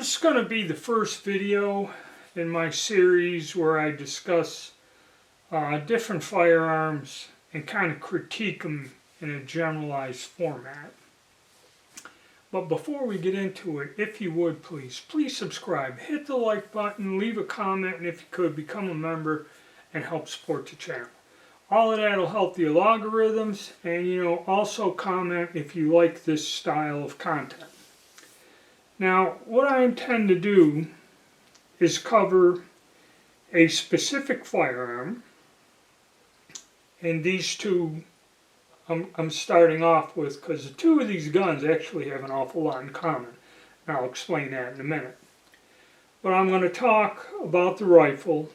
This is going to be the first video in my series where I discuss different firearms and kind of critique them in a generalized format. But before we get into it, if you would please subscribe, hit the like button, leave a comment, and if you could, become a member and help support the channel. All of that will help the algorithms, and also comment if you like this style of content. Now, what I intend to do is cover a specific firearm, and these two I'm starting off with because the two of these guns actually have an awful lot in common, and I'll explain that in a minute. But I'm going to talk about the rifle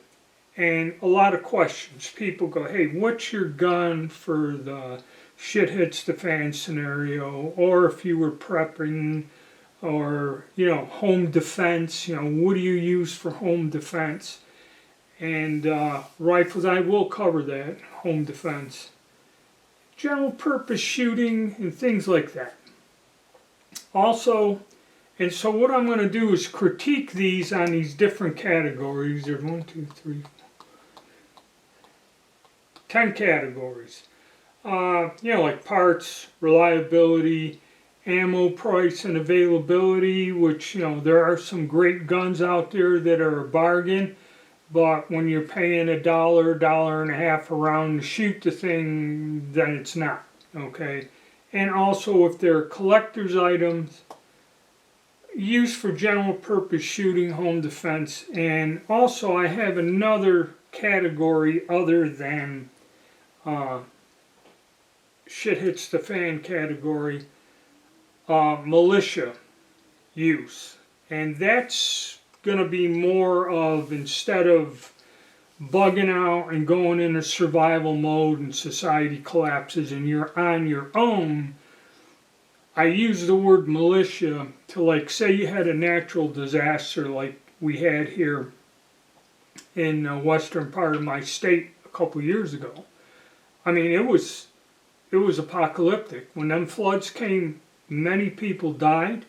and a lot of questions. People go, hey, what's your gun for the shit hits the fan scenario, or if you were prepping, or home defense, what do you use for home defense? And rifles, I will cover that, home defense, general purpose shooting, and things like that. Also, and so what I'm going to do is critique these on these different categories. There's 1, 2, 3, 4, 10 categories. Like parts, reliability, ammo price and availability, which there are some great guns out there that are a bargain, but when you're paying $1, $1.50 a round to shoot the thing, then it's not, okay? And also if they're collector's items, used for general purpose shooting, home defense, and also I have another category other than shit hits the fan category, militia use, and that's going to be more of, instead of bugging out and going into survival mode and society collapses and you're on your own, I use the word militia to, like, say you had a natural disaster like we had here in the western part of my state a couple years ago. I mean, it was apocalyptic. When them floods came, many people died.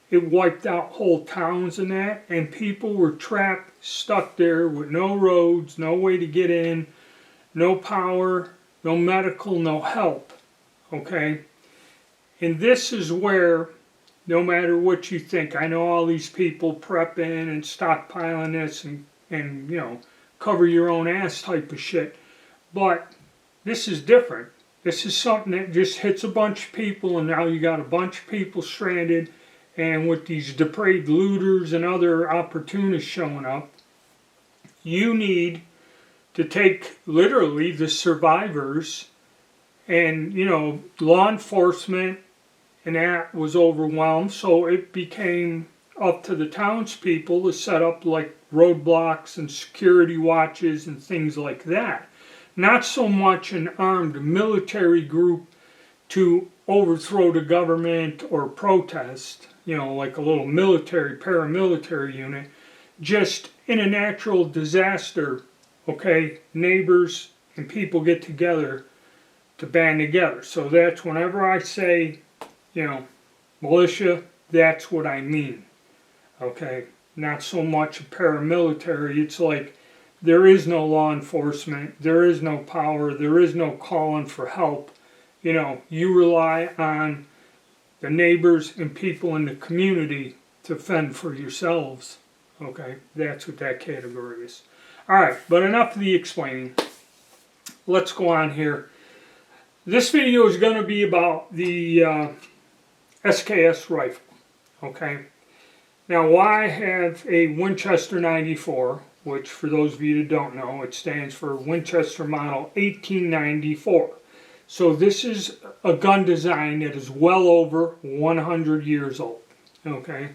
It wiped out whole towns and that, and people were trapped, stuck there with no roads, no way to get in, no power, no medical, no help, okay? And this is where, no matter what you think, I know all these people prepping and stockpiling this and cover your own ass type of shit, but this is different. This is something that just hits a bunch of people, and now you got a bunch of people stranded, and with these depraved looters and other opportunists showing up, you need to take literally the survivors, and law enforcement and that was overwhelmed, so it became up to the townspeople to set up like roadblocks and security watches and things like that. Not so much an armed military group to overthrow the government or protest, like a little military, paramilitary unit. Just in a natural disaster, okay, neighbors and people get together to band together. So that's whenever I say, militia, that's what I mean, okay? Not so much a paramilitary. It's like, there is no law enforcement, there is no power, there is no calling for help. You rely on the neighbors and people in the community to fend for yourselves. Okay, that's what that category is. Alright, but enough of the explaining. Let's go on here. This video is going to be about the SKS rifle. Okay, now why I have a Winchester 94, which for those of you that don't know, it stands for Winchester Model 1894. So this is a gun design that is well over 100 years old. Okay,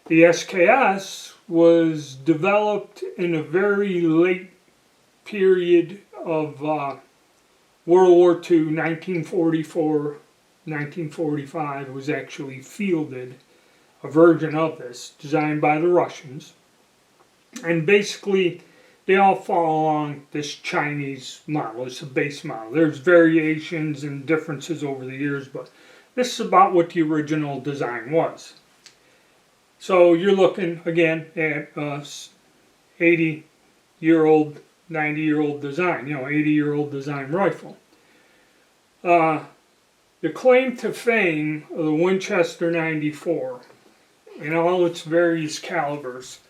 the SKS was developed in a very late period of World War II, 1944, 1945. It was actually fielded, a version of this, designed by the Russians. And basically, they all fall along this Chinese model. It's a base model. There's variations and differences over the years, but this is about what the original design was. So you're looking again at a 80-year-old, 90-year-old design, 80-year-old design rifle. The claim to fame of the Winchester 94 in all its various calibers.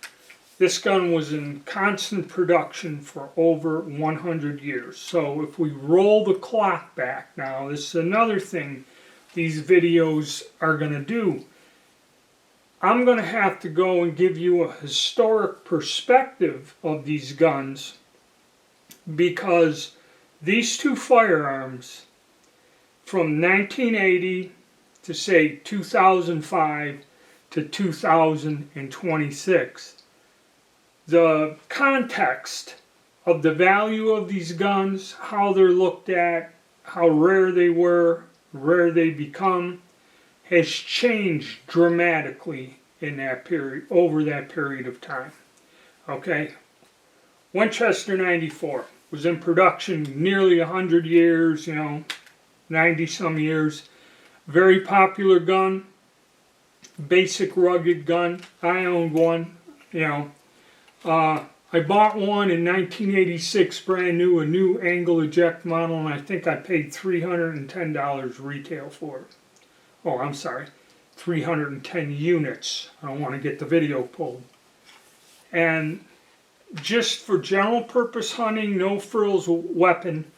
This gun was in constant production for over 100 years. So if we roll the clock back now, this is another thing these videos are going to do. I'm going to have to go and give you a historic perspective of these guns, because these two firearms from 1980 to say 2005 to 2026, the context of the value of these guns, how they're looked at, how rare they were, rare they become, has changed dramatically in that period, over that period of time. Okay, Winchester 94 was in production nearly 100 years, 90 some years. Very popular gun, basic rugged gun. I owned one, I bought one in 1986, brand new, a new angle eject model, and I think I paid $310 retail for it. Oh, I'm sorry, 310 units. I don't want to get the video pulled. And just for general purpose hunting, no frills weapon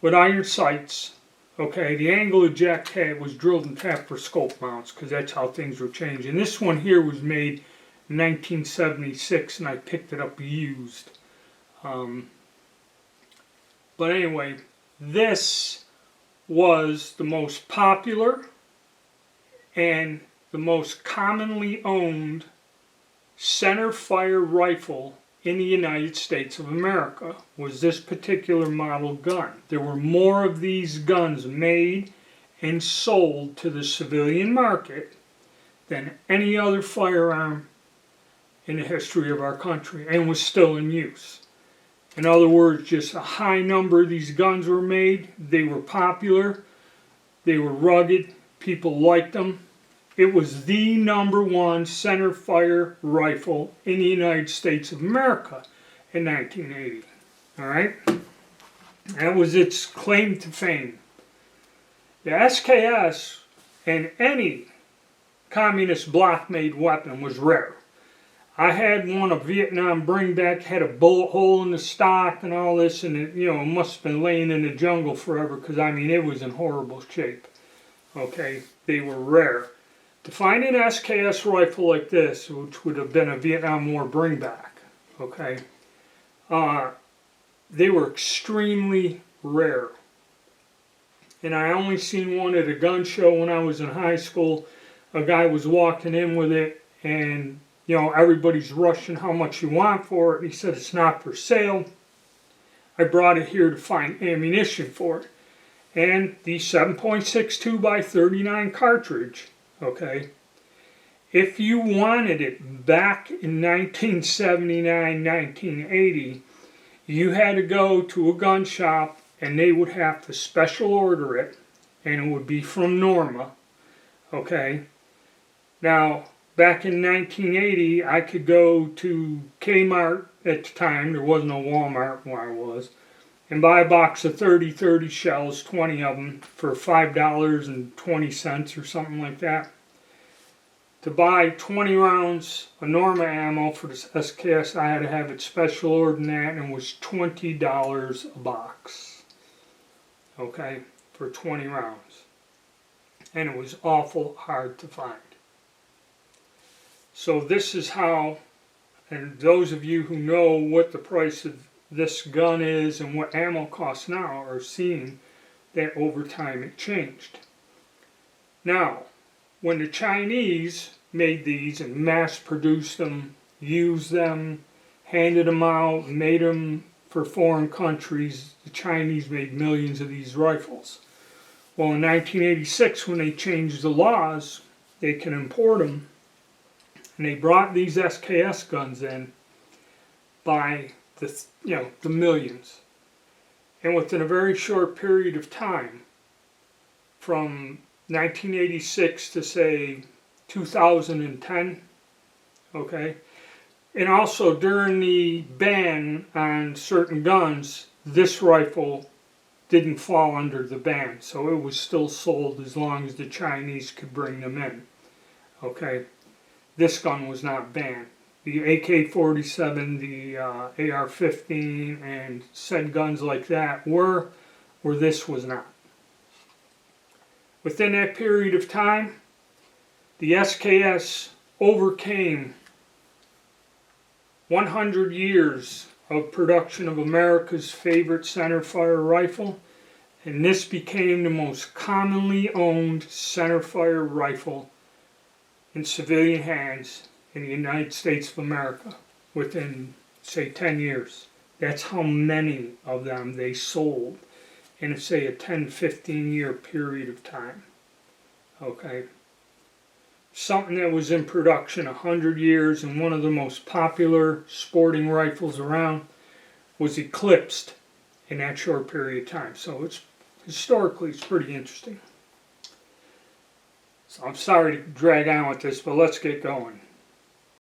with iron sights. Okay, the angle eject head was drilled and tapped for scope mounts, because that's how things were changing. This one here was made 1976, and I picked it up used. But anyway, this was the most popular and the most commonly owned center fire rifle in the United States of America, was this particular model gun. There were more of these guns made and sold to the civilian market than any other firearm in the history of our country, and was still in use. In other words, just a high number of these guns were made. They were popular, they were rugged, people liked them. It was the #1 center fire rifle in the United States of America in 1980. Alright? That was its claim to fame. The SKS and any communist block-made weapon was rare. I had one, a Vietnam bringback, had a bullet hole in the stock and all this, and it, must have been laying in the jungle forever, because it was in horrible shape. Okay, they were rare. To find an SKS rifle like this, which would have been a Vietnam War bringback, okay, they were extremely rare. And I only seen one at a gun show when I was in high school. A guy was walking in with it, and everybody's rushing how much you want for it. He said, it's not for sale. I brought it here to find ammunition for it. And the 7.62 by 39 cartridge, okay, if you wanted it back in 1979, 1980, you had to go to a gun shop, and they would have to special order it, and it would be from Norma, okay. Now, back in 1980, I could go to Kmart at the time, there was no Walmart where I was, and buy a box of 30 shells, 20 of them, for $5.20 or something like that. To buy 20 rounds of Norma ammo for the SKS, I had to have it special ordered, and it was $20 a box. Okay, for 20 rounds. And it was awful hard to find. So this is how, and those of you who know what the price of this gun is and what ammo costs now are seeing that over time it changed. Now, when the Chinese made these and mass produced them, used them, handed them out, made them for foreign countries, the Chinese made millions of these rifles. Well, in 1986, when they changed the laws, they can import them. And they brought these SKS guns in by the millions. And within a very short period of time, from 1986 to say 2010, okay? And also during the ban on certain guns, this rifle didn't fall under the ban, so it was still sold as long as the Chinese could bring them in, okay? This gun was not banned. The AK-47, the AR-15, and said guns like that were, where this was not. Within that period of time, the SKS overcame 100 years of production of America's favorite centerfire rifle, and this became the most commonly owned centerfire rifle in civilian hands in the United States of America within, say, 10 years. That's how many of them they sold in, say, a 10-15 year period of time. Okay? Something that was in production 100 years and one of the most popular sporting rifles around was eclipsed in that short period of time. So it's historically, it's pretty interesting. So I'm sorry to drag on with this, but let's get going.